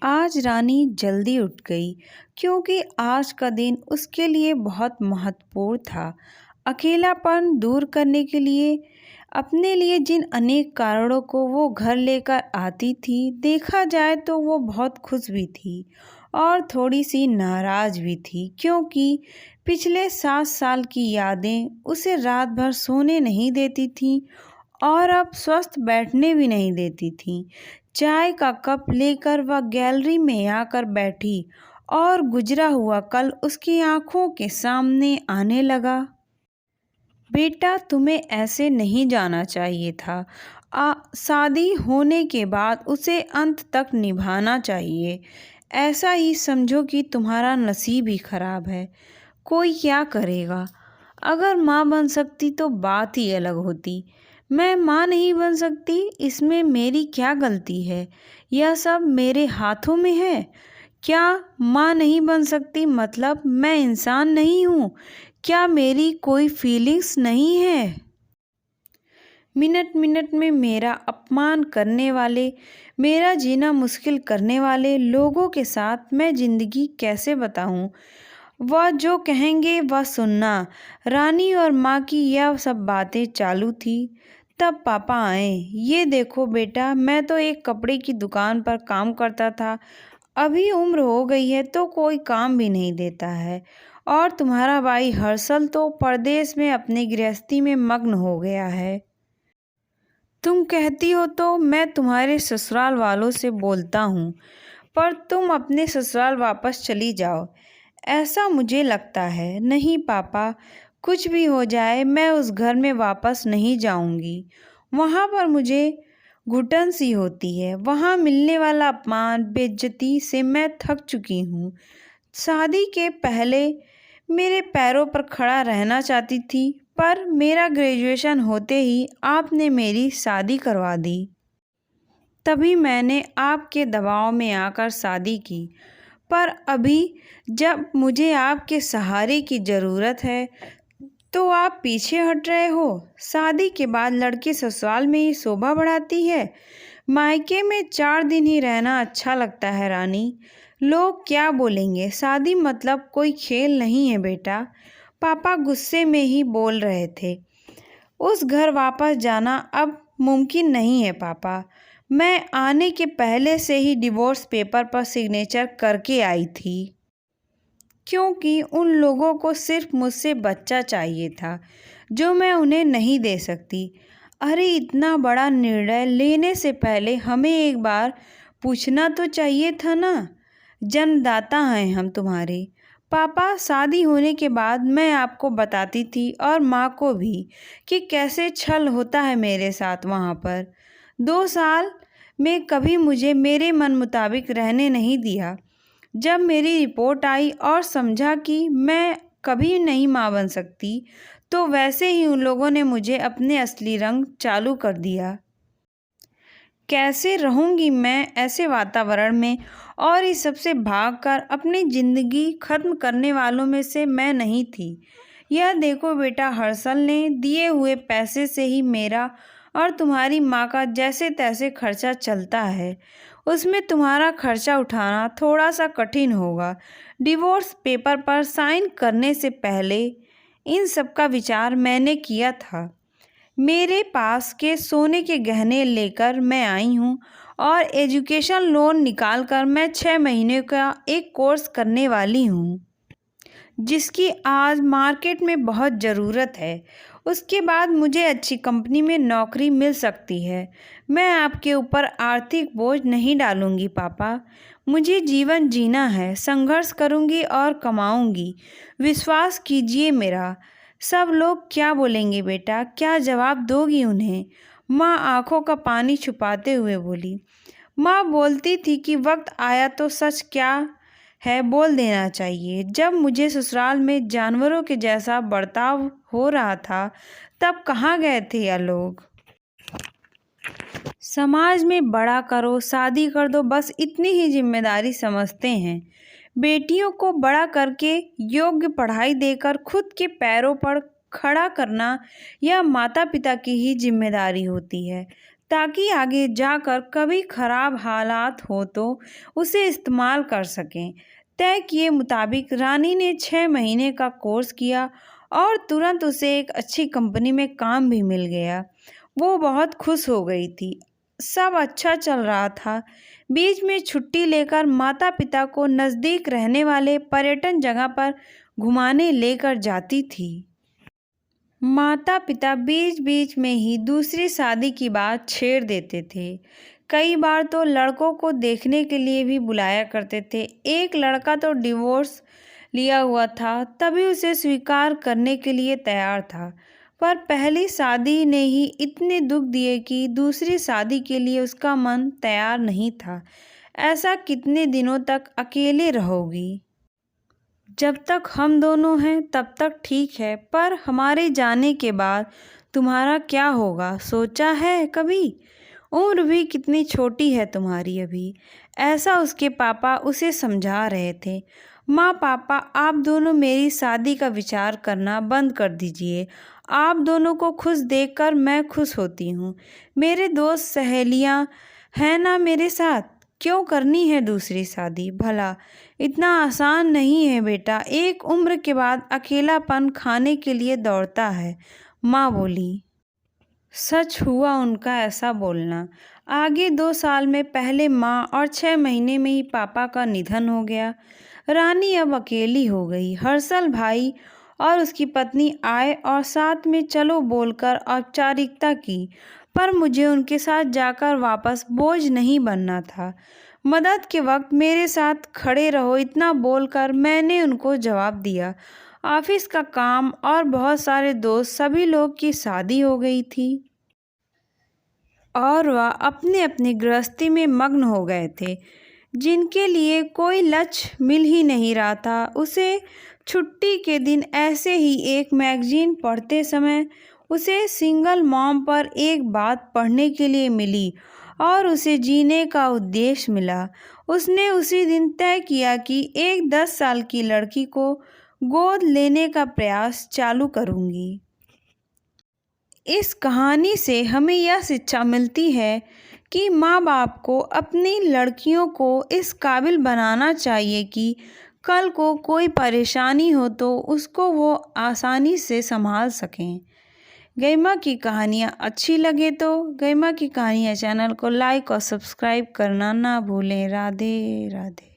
आज रानी जल्दी उठ गई क्योंकि आज का दिन उसके लिए बहुत महत्वपूर्ण था। अकेलापन दूर करने के लिए अपने लिए जिन अनेक कारणों को वो घर लेकर आती थी, देखा जाए तो वो बहुत खुश भी थी और थोड़ी सी नाराज भी थी क्योंकि पिछले 7 साल की यादें उसे रात भर सोने नहीं देती थीं और अब स्वस्थ बैठने भी नहीं देती थीं। चाय का कप लेकर वह गैलरी में आकर बैठी और गुजरा हुआ कल उसकी आंखों के सामने आने लगा। बेटा, तुम्हें ऐसे नहीं जाना चाहिए था। शादी होने के बाद उसे अंत तक निभाना चाहिए। ऐसा ही समझो कि तुम्हारा नसीब ही खराब है। कोई क्या करेगा। अगर माँ बन सकती तो बात ही अलग होती। मैं माँ नहीं बन सकती, इसमें मेरी क्या गलती है? यह सब मेरे हाथों में है। क्या माँ नहीं बन सकती मतलब मैं इंसान नहीं हूँ? क्या मेरी कोई फीलिंग्स नहीं है? मिनट मिनट में मेरा अपमान करने वाले, मेरा जीना मुश्किल करने वाले लोगों के साथ मैं ज़िंदगी कैसे बताऊं? वह जो कहेंगे वह सुनना। रानी और माँ की यह सब बातें चालू थी तब पापा आए। ये देखो बेटा, मैं तो एक कपड़े की दुकान पर काम करता था। अभी उम्र हो गई है तो कोई काम भी नहीं देता है। और तुम्हारा भाई हर्षल तो परदेश में अपनी गृहस्थी में मग्न हो गया है। तुम कहती हो तो मैं तुम्हारे ससुराल वालों से बोलता हूँ, पर तुम अपने ससुराल वापस चली जाओ, ऐसा मुझे लगता है। नहीं पापा, कुछ भी हो जाए मैं उस घर में वापस नहीं जाऊंगी। वहाँ पर मुझे घुटन सी होती है। वहाँ मिलने वाला अपमान, बेइज्जती से मैं थक चुकी हूँ। शादी के पहले मेरे पैरों पर खड़ा रहना चाहती थी, पर मेरा ग्रेजुएशन होते ही आपने मेरी शादी करवा दी। तभी मैंने आपके दबाव में आकर शादी की। पर अभी जब मुझे आपके सहारे की ज़रूरत है तो आप पीछे हट रहे हो। शादी के बाद लड़की ससुराल में ही शोभा बढ़ाती है। मायके में 4 दिन ही रहना अच्छा लगता है रानी। लोग क्या बोलेंगे? शादी मतलब कोई खेल नहीं है बेटा। पापा गुस्से में ही बोल रहे थे। उस घर वापस जाना अब मुमकिन नहीं है पापा। मैं आने के पहले से ही डिवोर्स पेपर पर सिग्नेचर करके आई थी, क्योंकि उन लोगों को सिर्फ मुझसे बच्चा चाहिए था जो मैं उन्हें नहीं दे सकती। अरे इतना बड़ा निर्णय लेने से पहले हमें एक बार पूछना तो चाहिए था ना। जन्मदाता हैं हम तुम्हारे। पापा, शादी होने के बाद मैं आपको बताती थी और माँ को भी कि कैसे छल होता है मेरे साथ वहाँ पर। 2 साल में कभी मुझे मेरे मन मुताबिक रहने नहीं दिया। जब मेरी रिपोर्ट आई और समझा कि मैं कभी नहीं माँ बन सकती, तो वैसे ही उन लोगों ने मुझे अपने असली रंग चालू कर दिया। कैसे रहूँगी मैं ऐसे वातावरण में? और इस सब से भागकर अपनी ज़िंदगी ख़त्म करने वालों में से मैं नहीं थी। यह देखो बेटा, हर्षल ने दिए हुए पैसे से ही मेरा और तुम्हारी माँ का जैसे तैसे खर्चा चलता है। उसमें तुम्हारा खर्चा उठाना थोड़ा सा कठिन होगा। डिवोर्स पेपर पर साइन करने से पहले इन सब का विचार मैंने किया था। मेरे पास के सोने के गहने लेकर मैं आई हूँ और एजुकेशन लोन निकालकर मैं 6 महीने का एक कोर्स करने वाली हूँ, जिसकी आज मार्केट में बहुत ज़रूरत है। उसके बाद मुझे अच्छी कंपनी में नौकरी मिल सकती है। मैं आपके ऊपर आर्थिक बोझ नहीं डालूंगी पापा। मुझे जीवन जीना है, संघर्ष करूंगी और कमाऊंगी। विश्वास कीजिए मेरा। सब लोग क्या बोलेंगे बेटा? क्या जवाब दोगी उन्हें? माँ आंखों का पानी छुपाते हुए बोली। माँ बोलती थी कि वक्त आया तो सच क्या है बोल देना चाहिए। जब मुझे ससुराल में जानवरों के जैसा बर्ताव हो रहा था तब कहाँ गए थे यह लोग? समाज में बड़ा करो, शादी कर दो, बस इतनी ही जिम्मेदारी समझते हैं। बेटियों को बड़ा करके योग्य पढ़ाई देकर खुद के पैरों पर खड़ा करना यह माता पिता की ही जिम्मेदारी होती है। ताकि आगे जाकर कभी खराब हालात हो तो उसे इस्तेमाल कर सकें। तय किए मुताबिक रानी ने 6 महीने का कोर्स किया और तुरंत उसे एक अच्छी कंपनी में काम भी मिल गया। वो बहुत खुश हो गई थी। सब अच्छा चल रहा था। बीच में छुट्टी लेकर माता पिता को नज़दीक रहने वाले पर्यटन जगह पर घुमाने लेकर जाती थी। माता पिता बीच बीच में ही दूसरी शादी की बात छेड़ देते थे। कई बार तो लड़कों को देखने के लिए भी बुलाया करते थे। एक लड़का तो डिवोर्स लिया हुआ था, तभी उसे स्वीकार करने के लिए तैयार था। पर पहली शादी ने ही इतने दुख दिए कि दूसरी शादी के लिए उसका मन तैयार नहीं था। ऐसा कितने दिनों तक अकेले रहोगी? जब तक हम दोनों हैं तब तक ठीक है, पर हमारे जाने के बाद तुम्हारा क्या होगा, सोचा है कभी? उम्र भी कितनी छोटी है तुम्हारी अभी। ऐसा उसके पापा उसे समझा रहे थे। माँ पापा, आप दोनों मेरी शादी का विचार करना बंद कर दीजिए। आप दोनों को खुश देखकर मैं खुश होती हूँ। मेरे दोस्त सहेलियाँ हैं ना मेरे साथ, क्यों करनी है दूसरी शादी? भला इतना आसान नहीं है बेटा, एक उम्र के बाद अकेलापन खाने के लिए दौड़ता है, माँ बोली। सच हुआ उनका ऐसा बोलना। आगे 2 साल में पहले माँ और 6 महीने में ही पापा का निधन हो गया। रानी अब अकेली हो गई। हर्षल भाई और उसकी पत्नी आए और साथ में चलो बोलकर औपचारिकता की, पर मुझे उनके साथ जाकर वापस बोझ नहीं बनना था। मदद के वक्त मेरे साथ खड़े रहो, इतना बोलकर मैंने उनको जवाब दिया। ऑफिस का काम और बहुत सारे दोस्त, सभी लोग की शादी हो गई थी और वह अपने अपने गृहस्थी में मग्न हो गए थे, जिनके लिए कोई लक्ष्य मिल ही नहीं रहा था। उसे छुट्टी के दिन ऐसे ही एक मैगजीन पढ़ते समय उसे सिंगल मॉम पर एक बात पढ़ने के लिए मिली और उसे जीने का उद्देश्य मिला। उसने उसी दिन तय किया कि एक 10 साल की लड़की को गोद लेने का प्रयास चालू करूंगी। इस कहानी से हमें यह शिक्षा मिलती है कि माँ बाप को अपनी लड़कियों को इस काबिल बनाना चाहिए कि कल को कोई परेशानी हो तो उसको वो आसानी से संभाल सकें। गरिमा की कहानियाँ अच्छी लगे तो गरिमा की कहानियाँ चैनल को लाइक और सब्सक्राइब करना ना भूलें। राधे राधे।